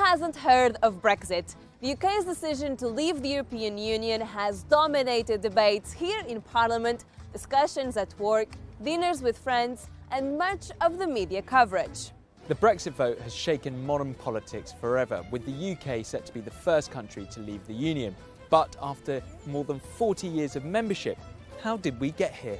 hasn't heard of Brexit? The UK's decision to leave the European Union has dominated debates here in Parliament, discussions at work, dinners with friends, and much of the media coverage. The Brexit vote has shaken modern politics forever, with the UK set to be the first country to leave the Union. But after more than 40 years of membership, how did we get here?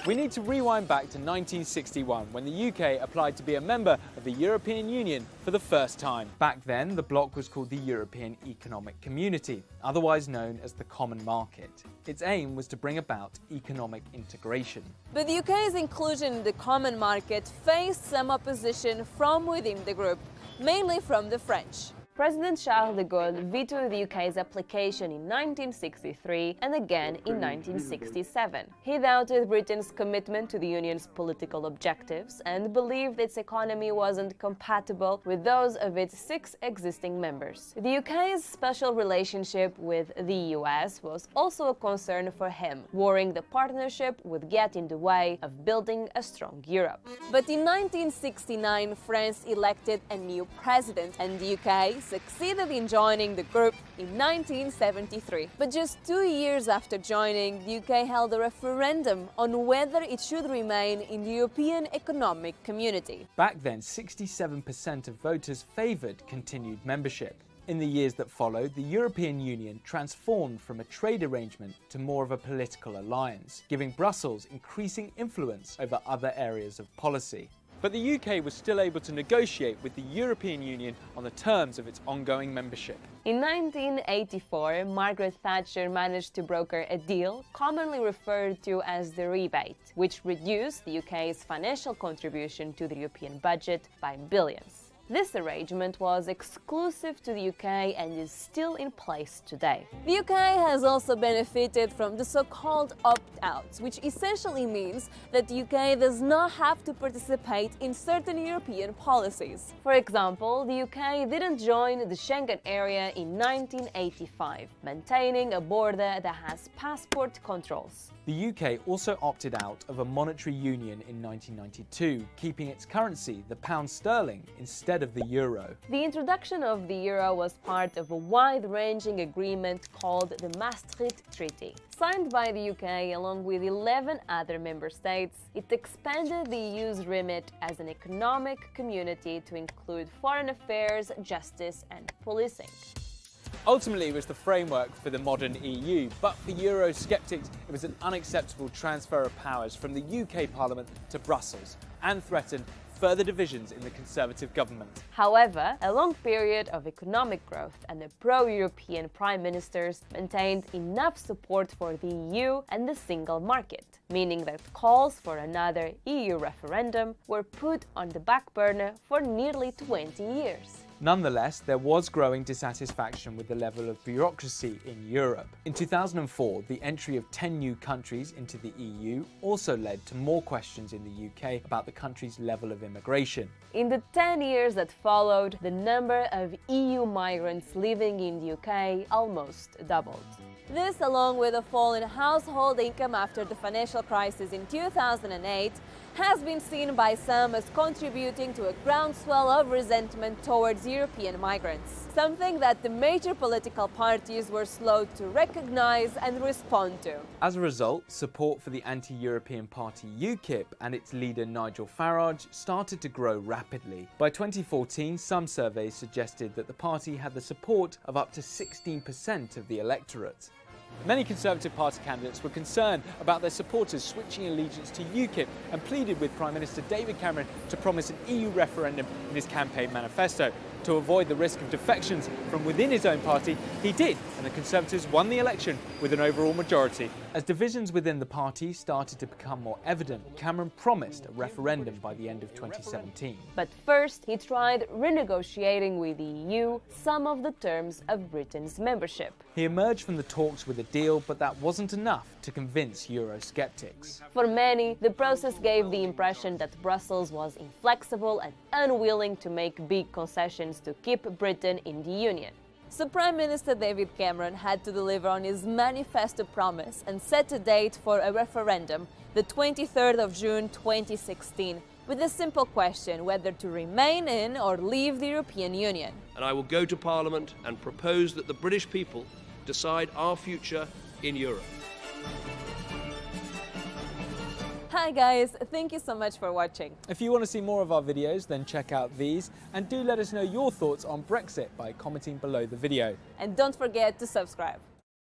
We need to rewind back to 1961, when the UK applied to be a member of the European Union for the first time. Back then, the bloc was called the European Economic Community, otherwise known as the Common Market. Its aim was to bring about economic integration. But the UK's inclusion in the Common Market faced some opposition from within the group, mainly from the French. President Charles de Gaulle vetoed the UK's application in 1963 and again in 1967. He doubted Britain's commitment to the Union's political objectives and believed its economy wasn't compatible with those of its 6 existing members. The UK's special relationship with the US was also a concern for him, worrying the partnership would get in the way of building a strong Europe. But in 1969, France elected a new president, and the UK succeeded in joining the group in 1973. But just 2 years after joining, the UK held a referendum on whether it should remain in the European Economic Community. Back then, 67% of voters favoured continued membership. In the years that followed, the European Union transformed from a trade arrangement to more of a political alliance, giving Brussels increasing influence over other areas of policy. But the UK was still able to negotiate with the European Union on the terms of its ongoing membership. In 1984, Margaret Thatcher managed to broker a deal commonly referred to as the rebate, which reduced the UK's financial contribution to the European budget by billions. This arrangement was exclusive to the UK and is still in place today. The UK has also benefited from the so-called opt-outs, which essentially means that the UK does not have to participate in certain European policies. For example, the UK didn't join the Schengen area in 1985, maintaining a border that has passport controls. The UK also opted out of a monetary union in 1992, keeping its currency, the pound sterling, instead of the euro. The introduction of the euro was part of a wide-ranging agreement called the Maastricht Treaty. Signed by the UK along with 11 other member states, it expanded the EU's remit as an economic community to include foreign affairs, justice and policing. Ultimately, it was the framework for the modern EU, but for Eurosceptics, it was an unacceptable transfer of powers from the UK Parliament to Brussels and threatened further divisions in the Conservative government. However, a long period of economic growth and the pro-European prime ministers maintained enough support for the EU and the single market, meaning that calls for another EU referendum were put on the back burner for nearly 20 years. Nonetheless, there was growing dissatisfaction with the level of bureaucracy in Europe. In 2004, the entry of 10 new countries into the EU also led to more questions in the UK about the country's level of immigration. In the 10 years that followed, the number of EU migrants living in the UK almost doubled. This, along with a fall in household income after the financial crisis in 2008, has been seen by some as contributing to a groundswell of resentment towards European migrants, something that the major political parties were slow to recognize and respond to. As a result, support for the anti-European party UKIP and its leader Nigel Farage started to grow rapidly. By 2014, some surveys suggested that the party had the support of up to 16% of the electorate. Many Conservative Party candidates were concerned about their supporters switching allegiance to UKIP and pleaded with Prime Minister David Cameron to promise an EU referendum in his campaign manifesto. To avoid the risk of defections from within his own party, he did, and the Conservatives won the election with an overall majority. As divisions within the party started to become more evident, Cameron promised a referendum by the end of 2017. But first, he tried renegotiating with the EU some of the terms of Britain's membership. He emerged from the talks with a deal, but that wasn't enough to convince Eurosceptics. For many, the process gave the impression that Brussels was inflexible and unwilling to make big concessions to keep Britain in the Union. So Prime Minister David Cameron had to deliver on his manifesto promise and set a date for a referendum, the 23rd of June 2016, with a simple question whether to remain in or leave the European Union. And I will go to Parliament and propose that the British people decide our future in Europe. Hi guys, thank you so much for watching. If you want to see more of our videos, then check out these, and do let us know your thoughts on Brexit by commenting below the video. And don't forget to subscribe.